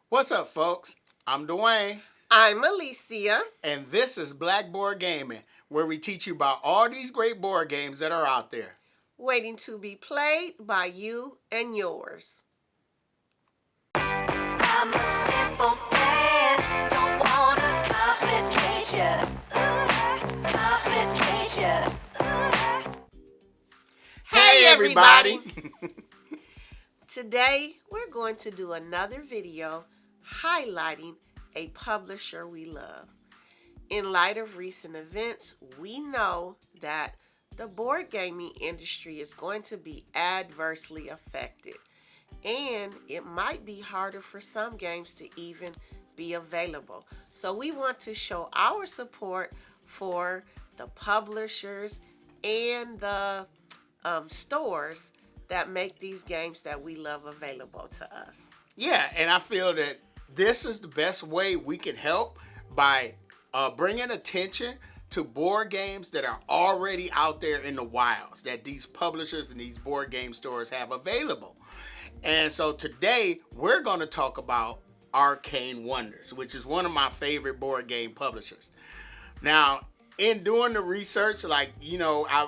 What's up, folks? I'm Dwayne, I'm Alicia. and this is Blackboard Gaming, where we teach you about all these great board games that are out there. Waiting to be played by you and yours. I'm a simple man, don't want a complication. Hey, everybody. Today, we're going to do another video highlighting a publisher we love. In light of recent events, we know that the board gaming industry is going to be adversely affected, and it might be harder for some games to even be available. So we want to show our support for the publishers and the stores that make these games that we love available to us. Yeah, and I feel that this is the best way we can help by bringing attention to board games that are already out there in the wilds that these publishers and these board game stores have available. And so today we're going to talk about Arcane Wonders, which is one of my favorite board game publishers. Now, in doing the research, I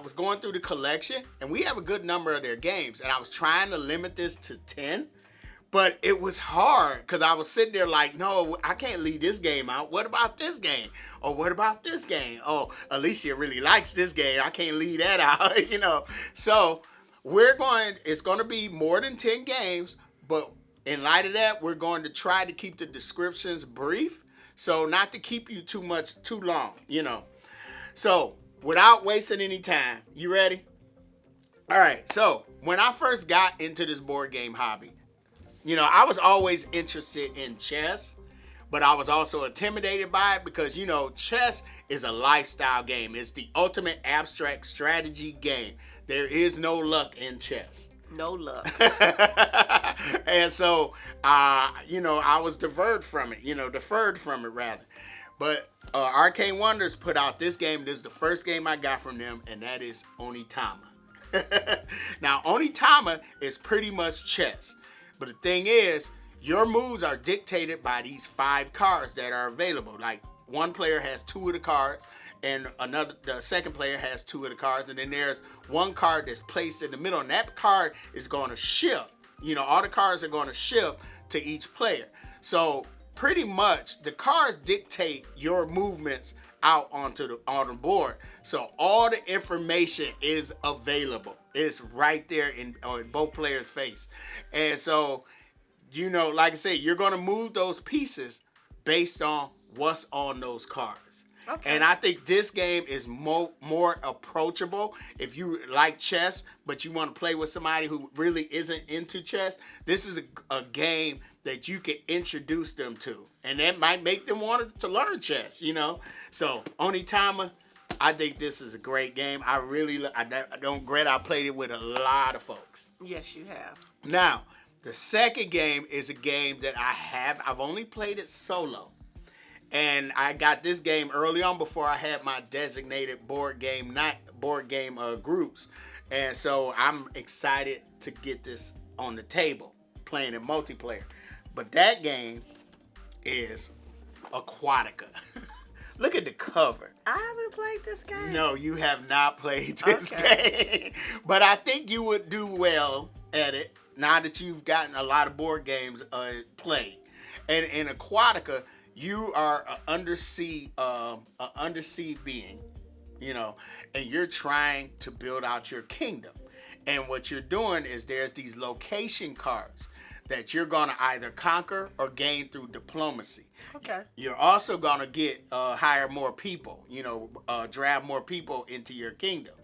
was going through the collection, and we have a good number of their games, and I was trying to limit this to 10, but it was hard because I was sitting there like, no, I can't leave this game out. What about this game? Or what about this game? Oh, Alicia really likes this game. I can't leave that out, So it's going to be more than 10 games, but in light of that, we're going to try to keep the descriptions brief, so not to keep you too long, So, without wasting any time, you ready? All right, so when I first got into this board game hobby, I was always interested in chess, but I was also intimidated by it because, chess is a lifestyle game. It's the ultimate abstract strategy game. There is no luck in chess. No luck. And so, I was deferred from it rather. But Arcane Wonders put out this game. This is the first game I got from them, and that is Onitama. Now, Onitama is pretty much chess. But the thing is, your moves are dictated by these 5 cards that are available. Like, one player has 2 of the cards, and the second player has 2 of the cards, and then there's one card that's placed in the middle, and that card is going to shift. All the cards are going to shift to each player. So pretty much the cards dictate your movements out on the board. So all the information is available. It's right there in both players' face. And so, like I said, you're going to move those pieces based on what's on those cards. Okay. And I think this game is more approachable. If you like chess, but you want to play with somebody who really isn't into chess, this is a game that you can introduce them to. And that might make them want to learn chess, So, Onitama, I think this is a great game. I don't regret I played it with a lot of folks. Yes, you have. Now, the second game is a game that I've only played it solo. And I got this game early on before I had my designated board game groups. And so I'm excited to get this on the table, playing in multiplayer. But that game is Aquatica. Look at the cover. I haven't played this game. No, you have not played this game. But I think you would do well at it now that you've gotten a lot of board games played. And in Aquatica, you are an undersea being, and you're trying to build out your kingdom. And what you're doing is there's these location cards that you're going to either conquer or gain through diplomacy. Okay. You're also going to hire more people, drive more people into your kingdom.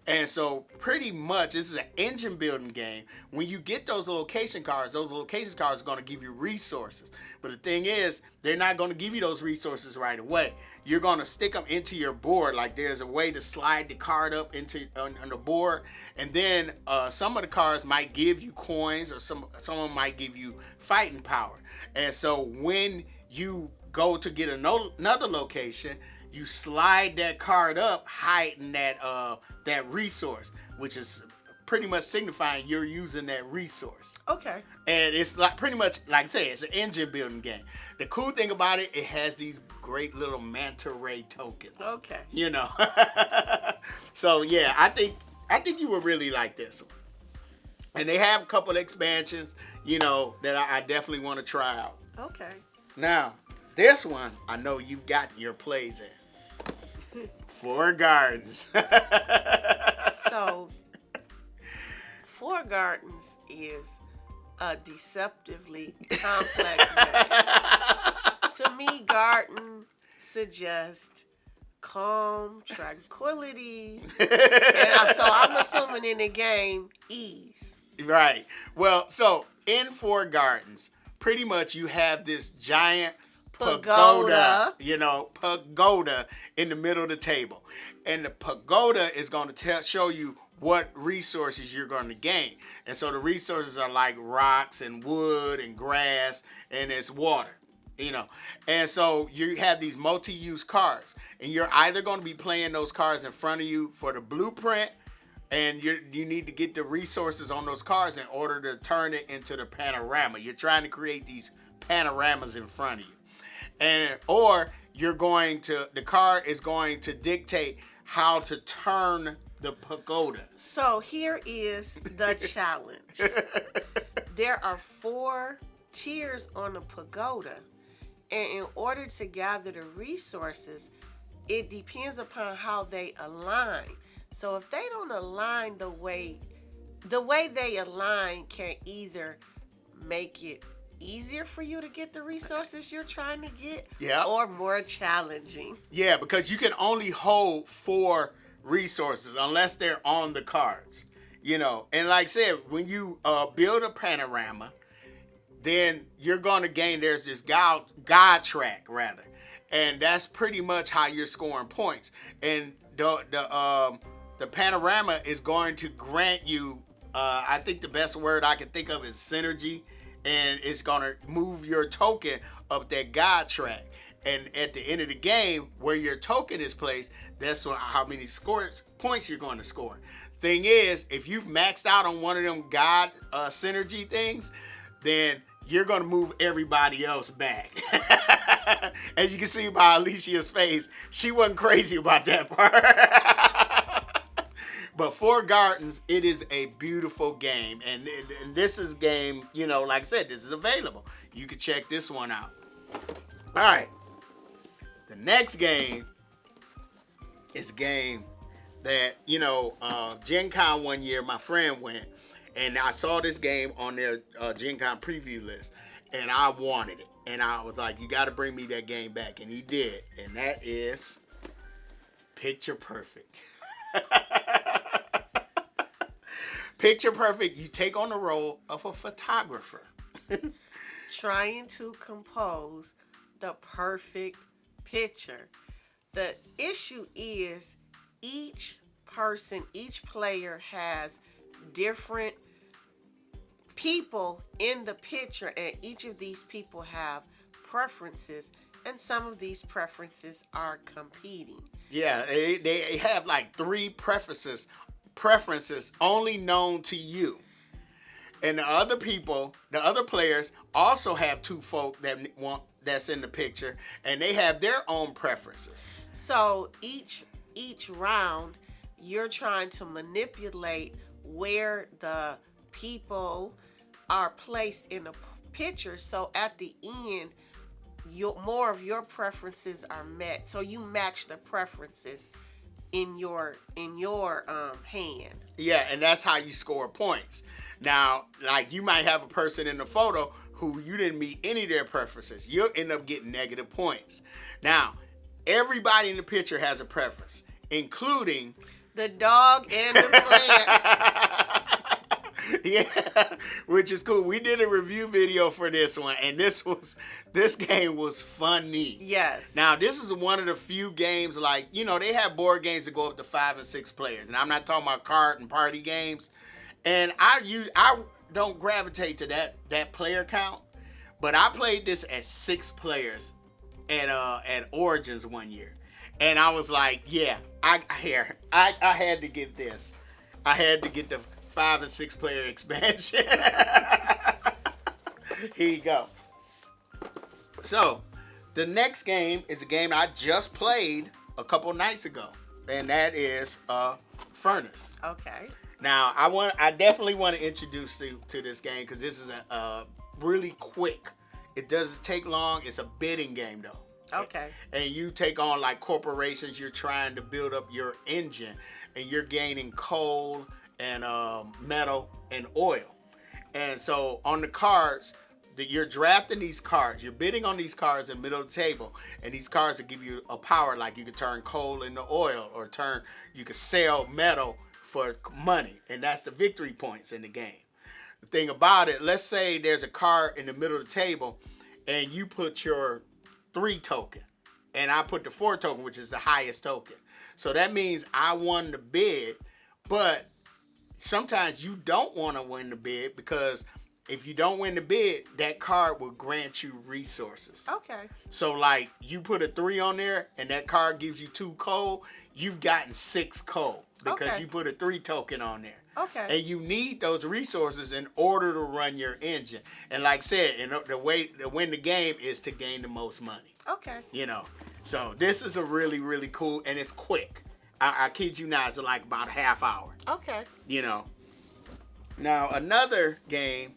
And so pretty much this is an engine building game. When you get those location cards are going to give you resources. But the thing is, they're not going to give you those resources right away. You're going to stick them into your board. Like there's a way to slide the card up on the board. And then some of the cards might give you coins, or some of them might give you fighting power. And so when you go to get another location, you slide that card up, hiding that resource, which is pretty much signifying you're using that resource. Okay. And it's like pretty much, like I say, it's an engine building game. The cool thing about it, it has these great little manta ray tokens. Okay. You know. So yeah, I think you would really like this one. And they have a couple of expansions, you know, that I definitely want to try out. Okay. Now, this one, I know you've got your plays in. Four Gardens. So, Four Gardens is a deceptively complex game. To me, garden suggests calm, tranquility, and so I'm assuming in the game, ease. Right. Well, so in Four Gardens, pretty much you have this giant pagoda, pagoda in the middle of the table. And the pagoda is going to show you what resources you're going to gain. And so the resources are like rocks and wood and grass and it's water, And so you have these multi-use cards. And you're either going to be playing those cards in front of you for the blueprint, and you need to get the resources on those cards in order to turn it into the panorama. You're trying to create these panoramas in front of you. Or the card is going to dictate how to turn the pagoda. So here is the challenge. There are 4 tiers on the pagoda. And in order to gather the resources, it depends upon how they align. So if they don't align the way they align can either make it easier for you to get the resources you're trying to get, or more challenging. Yeah, because you can only hold 4 resources unless they're on the cards, And like I said, when you build a panorama, then you're going to gain, there's this God track, rather. And that's pretty much how you're scoring points. And the panorama is going to grant you, I think the best word I can think of is synergy. And it's going to move your token up that God track. And at the end of the game, where your token is placed, that's how many points you're going to score. Thing is, if you've maxed out on one of them God synergy things, then you're going to move everybody else back. As you can see by Alicia's face, she wasn't crazy about that part. But Four Gardens, it is a beautiful game. And this is game, like I said, this is available. You can check this one out. All right. The next game is a game that, Gen Con one year, my friend went. And I saw this game on their Gen Con preview list. And I wanted it. And I was like, you got to bring me that game back. And he did. And that is Picture Perfect. Picture Perfect, you take on the role of a photographer. Trying to compose the perfect picture. The issue is each player has different people in the picture, and each of these people have preferences, and some of these preferences are competing. Yeah, they have like 3 preferences only known to you. And the other players also have 2 folk that's in the picture, and they have their own preferences. So each round, you're trying to manipulate where the people are placed in the picture. So at the end, more of your preferences are met. So you match the preferences in your hand. Yeah, and that's how you score points. Now, like you might have a person in the photo who you didn't meet any of their preferences. You'll end up getting negative points. Now, everybody in the picture has a preference, including the dog and the plant. Yeah, which is cool. We did a review video for this one, and this game was funny. Yes. Now, this is one of the few games, like, they have board games that go up to 5 and 6 players, and I'm not talking about card and party games. And I don't gravitate to that player count, but I played this at 6 players at Origins one year, and I was like, yeah, I had to get this. I had to get the 5 and 6 player expansion. Here you go. So, the next game is a game I just played a couple nights ago, and that is Furnace. Okay. Now, I definitely want to introduce you to this game because this is a really quick. It doesn't take long. It's a bidding game though. Okay. And you take on like corporations. You're trying to build up your engine, and you're gaining coal and metal and oil. And so on the cards, you're drafting these cards. You're bidding on these cards in the middle of the table, and these cards will give you a power. Like you can turn coal into oil, or you can sell metal for money, and that's the victory points in the game. The thing about it, let's say there's a card in the middle of the table, and you put your 3 token, and I put the 4 token, which is the highest token. So that means I won the bid, but sometimes you don't want to win the bid because if you don't win the bid, that card will grant you resources. Okay. So like you put a 3 on there and that card gives you 2 coal, you've gotten 6 coal because you put a 3 token on there. Okay. And you need those resources in order to run your engine. And like I said, the way to win the game is to gain the most money. Okay. You know. So this is a really, really cool, and it's quick. I kid you not, it's like about a half hour. Okay. You know. Now another game,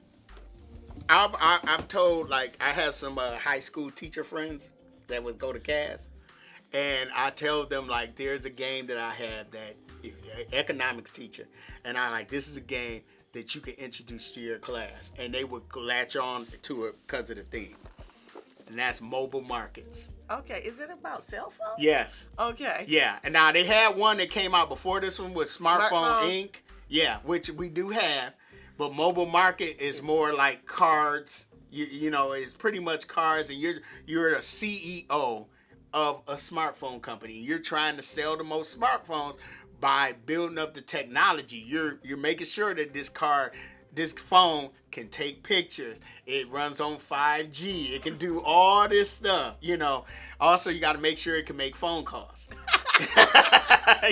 I've told, like, I have some high school teacher friends that would go to CAS, and I tell them, like, there's a game that I have that economics teacher, and I like, this is a game that you can introduce to your class, and they would latch on to it because of the theme, and that's mobile markets. Okay. Is it about cell phones? Yes. Okay. Yeah, and now they had one that came out before this one with Smartphone Inc. Yeah, which we do have. But mobile market is more like cards. You know, it's pretty much cards, and you're a CEO of a smartphone company. You're trying to sell the most smartphones by building up the technology. You're making sure that this phone can take pictures. It runs on 5G. It can do all this stuff. You know. Also, you got to make sure it can make phone calls.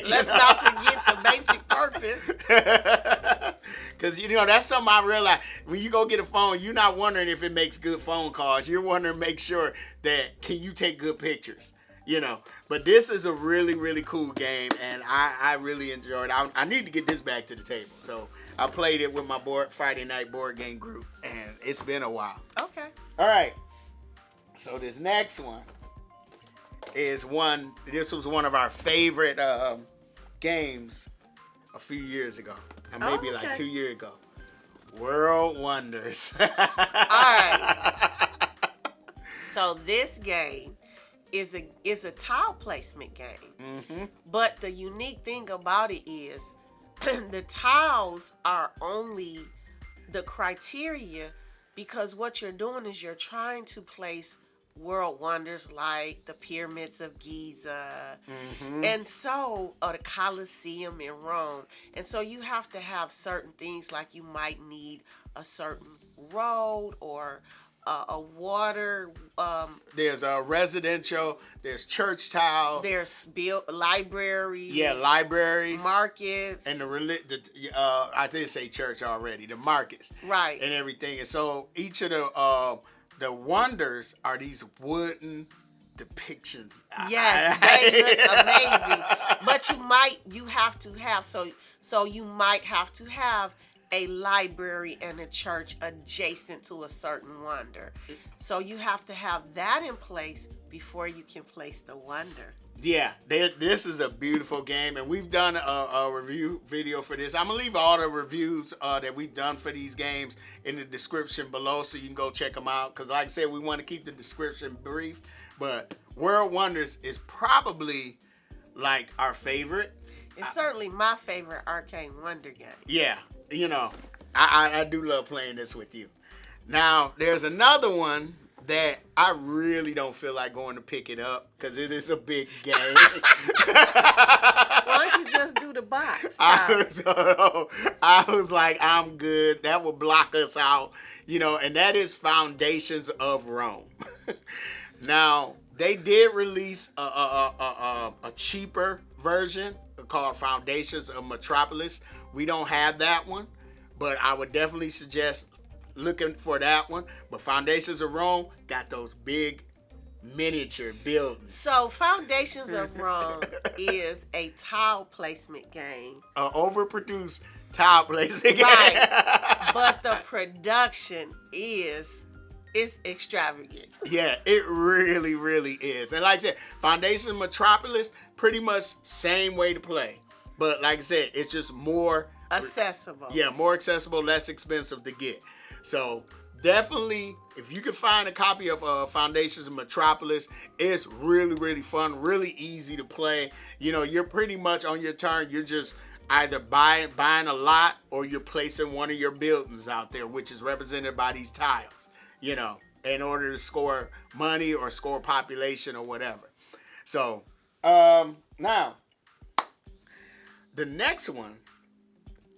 Let's not forget the basic purpose. Because, you know, that's something I realized. When you go get a phone, you're not wondering if it makes good phone calls. You're wondering, make sure that, can you take good pictures? You know. But this is a really, really cool game, and I really enjoyed it. I need to get this back to the table. So I played it with my Friday night board game group, and it's been a while. Okay. All right. So this next one is this was one of our favorite games a few years ago. And maybe like 2 years ago. World Wonders. All right. So this game is a tile placement game. Mm-hmm. But the unique thing about it is the tiles are only the criteria because what you're doing is you're trying to place world wonders like the pyramids of Giza, and so, or the Colosseum in Rome. And so you have to have certain things, like you might need a certain road or a water. There's a residential. There's church tiles. There's libraries. Yeah, libraries, markets, and I did say church already. The markets, right, and everything. And so each of the wonders are these wooden depictions. Yes, they look amazing. But you have to have so you might have to have a library and a church adjacent to a certain wonder. So you have to have that in place before you can place the wonder. Yeah, this is a beautiful game, and we've done a review video for this. I'm going to leave all the reviews that we've done for these games in the description below, so you can go check them out. Because like I said, we want to keep the description brief, but World Wonders is probably like our favorite. It's certainly my favorite Arcane Wonder game. Yeah, you know, I do love playing this with you. Now, there's another one that I really don't feel like going to pick it up because it is a big game. Why don't you just do the box? I was like, I'm good. That will block us out, you know, and that is Foundations of Rome. Now, they did release a cheaper version called Foundations of Metropolis, We don't have that one, but I would definitely suggest looking for that one. But Foundations of Rome got those big miniature buildings. So Foundations of Rome is a tile placement game. Overproduced tile placement game. Right. But the production it's extravagant. Yeah, it really, really is. And like I said, Foundation Metropolis, pretty much same way to play. But like I said, it's just more accessible. Yeah, more accessible, less expensive to get. So definitely, if you can find a copy of Foundations of Metropolis, it's really, really fun, really easy to play. You know, you're pretty much on your turn. You're just either buying a lot or you're placing one of your buildings out there, which is represented by these tiles, you know, in order to score money or score population or whatever. So, now, the next one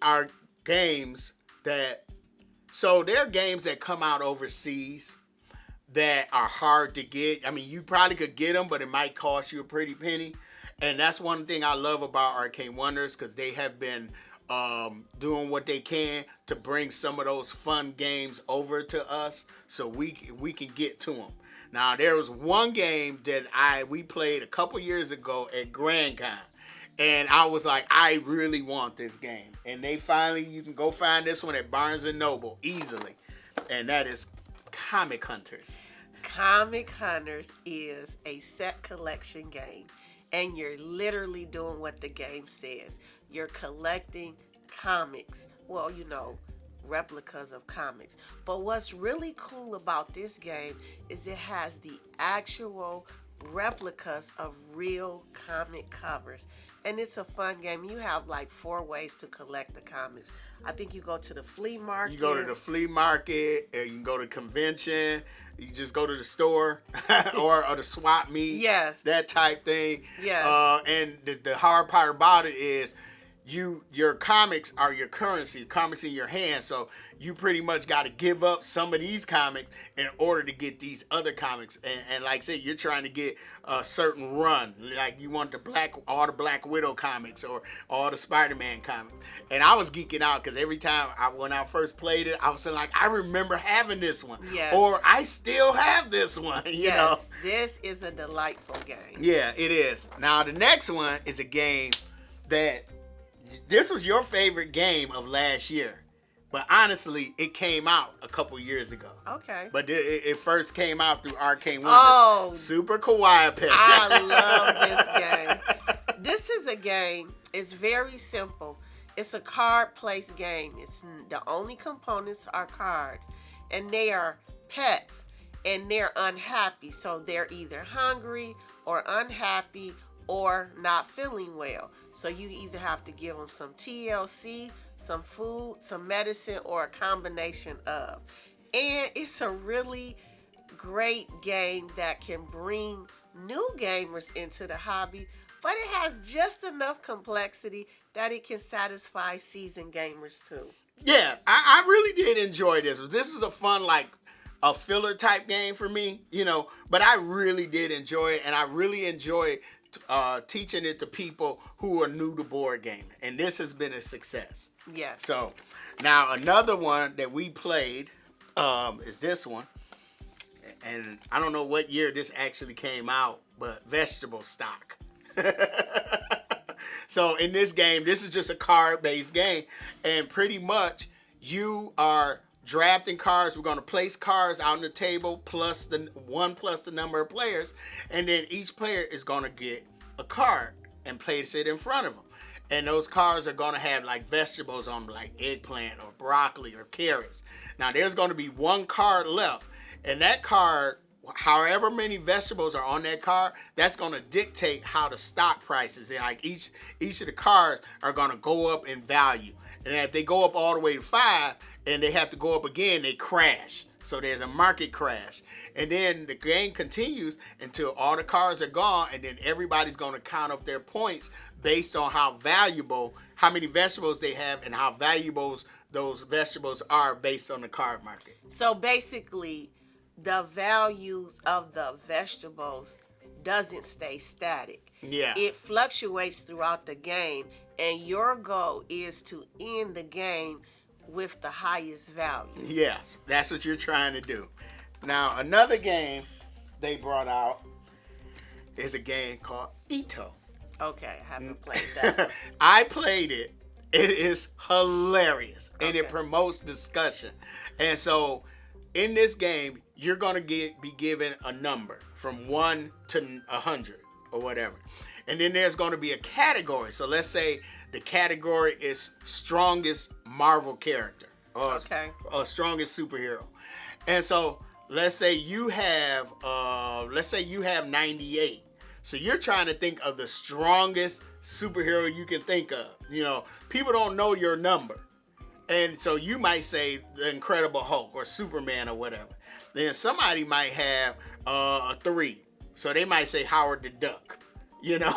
are games so they're games that come out overseas that are hard to get. I mean, you probably could get them, but it might cost you a pretty penny. And that's one thing I love about Arcane Wonders, because they have been doing what they can to bring some of those fun games over to us so we can get to them. Now, there was one game that we played a couple years ago at Grand Con. And I was like, I really want this game. And you can go find this one at Barnes & Noble easily. And that is Comic Hunters. Comic Hunters is a set collection game. And you're literally doing what the game says. You're collecting comics. Well, you know, replicas of comics. But what's really cool about this game is it has the actual replicas of real comic covers. And it's a fun game. You have like 4 ways to collect the comics. I think you go to the flea market. You go to the flea market, or you can go to convention. You just go to the store or the swap meet. Yes. That type thing. Yes. And the hard part about it is your comics are your currency, comics in your hand. So you pretty much got to give up some of these comics in order to get these other comics. And like I said, you're trying to get a certain run. Like you want all the Black Widow comics or all the Spider-Man comics. And I was geeking out because every time when I first played it, I was saying like, I remember having this one. Yes. Or I still have this one. You know? This is a delightful game. Yeah, it is. Now the next one is a game that this was your favorite game of last year, but honestly, it came out a couple years ago. Okay. But it first came out through Arcane Wonders. Oh, Super Kawaii Pet. I love this game. This is a game. It's very simple. It's a card-placed game. It's the only components are cards, and they are pets, and they're unhappy. So they're either hungry or unhappy or not feeling well. So you either have to give them some TLC, some food, some medicine, or a combination of. And it's a really great game that can bring new gamers into the hobby, but it has just enough complexity that it can satisfy seasoned gamers too. Yeah, I really did enjoy this. This is a fun, like, a filler type game for me, you know, but I really did enjoy it, and I really enjoy teaching it to people who are new to board gaming, and this has been a success. Yes. So now another one that we played is this one, and I don't know what year this actually came out, but Vegetable Stock. So in this game, this is just a card-based game, and pretty much you are drafting cards. We're going to place cards out on the table plus the number of players, and then each player is going to get a card and place it in front of them. And those cards are going to have like vegetables on them, like eggplant or broccoli or carrots. Now there's going to be one card left, and that card, however many vegetables are on that card, that's going to dictate how the stock prices. And like each of the cards are going to go up in value. And if they go up all the way to 5 and they have to go up again, they crash. So there's a market crash. And then the game continues until all the cards are gone, and then everybody's going to count up their points based on how many vegetables they have and how valuable those vegetables are based on the card market. So basically, the values of the vegetables doesn't stay static. Yeah. It fluctuates throughout the game, and your goal is to end the game with the highest value. Yes, that's what you're trying to do. Now, another game they brought out is a game called Itto. Okay, I haven't played that one. I played it. It is hilarious, and it Okay. promotes discussion. And so, in this game, you're gonna be given a number from 1 to 100 or whatever, and then there's gonna be a category. So let's say the category is strongest Marvel character or strongest superhero, and so let's say you have 98. So you're trying to think of the strongest superhero you can think of. You know, people don't know your number. And so you might say the Incredible Hulk or Superman or whatever. Then somebody might have a 3. So they might say Howard the Duck, you know.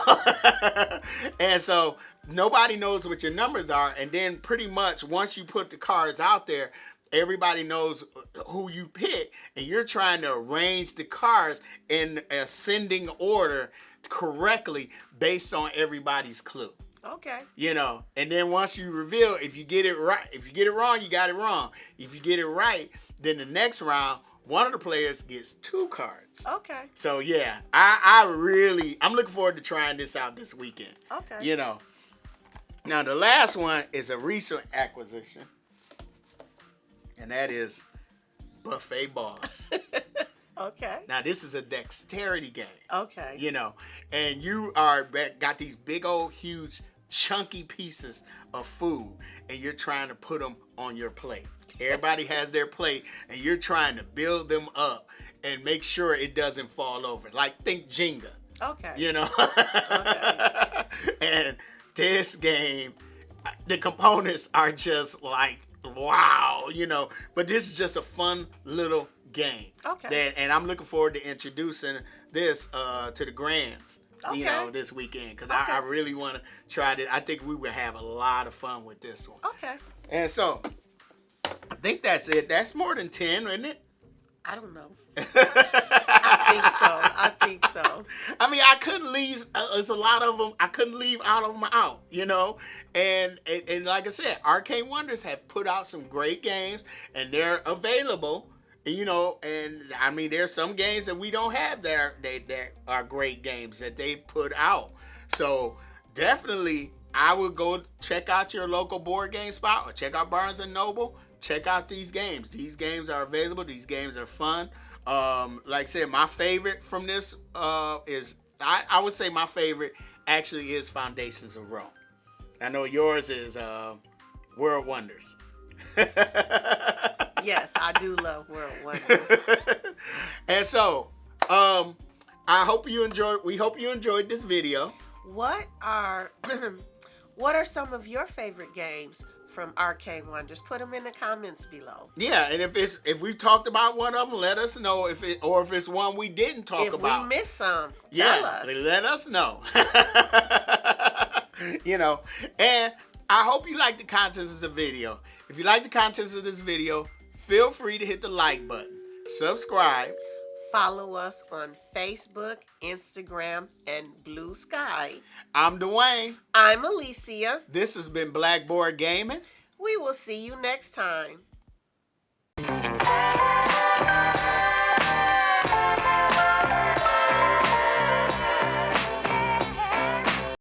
And so nobody knows what your numbers are. And then pretty much once you put the cards out there, everybody knows who you pick, and you're trying to arrange the cards in ascending order correctly based on everybody's clue. Okay. You know, and then once you reveal, if you get it right, if you get it wrong, you got it wrong. If you get it right, then the next round, one of the players gets 2 cards. Okay. So yeah, I'm looking forward to trying this out this weekend. Okay. You know. Now the last one is a recent acquisition. And that is Buffet Balls. Okay. Now this is a dexterity game. Okay. You know, and you got these big old huge chunky pieces of food, and you're trying to put them on your plate. Everybody has their plate, and you're trying to build them up and make sure it doesn't fall over. Like think Jenga. Okay. You know. Okay. And this game, the components are just like wow, you know, but this is just a fun little game. Okay. And I'm looking forward to introducing this to the grands, you know, Okay. this weekend, because Okay. I really want to try this. I think we would have a lot of fun with this one. Okay. And so, I think that's it. That's more than 10, isn't it? I don't know. I think so. I mean, I couldn't leave. There's a lot of them. I couldn't leave all of them out, you know. And like I said, Arcane Wonders have put out some great games, and they're available. You know, and I mean, there's some games that we don't have that are great games that they put out. So definitely, I would go check out your local board game spot or check out Barnes and Noble. Check out these games. These games are available. These games are fun. Like I said, my favorite from this is I would say my favorite actually is Foundations of Rome. I know yours is World Wonders. Yes, I do love World Wonders. And so, I hope you enjoyed. We hope you enjoyed this video. What are some of your favorite games from Arcane Wonders? Put them in the comments below. Yeah, and if we talked about one of them, let us know if it's one we didn't talk about. If we missed some, yeah, tell us. Let us know. You know, and I hope you like the contents of the video. If you like the contents of this video, feel free to hit the like button, subscribe. Follow us on Facebook, Instagram, and Blue Sky. I'm Dwayne. I'm Alicia. This has been Blackboard Gaming. We will see you next time.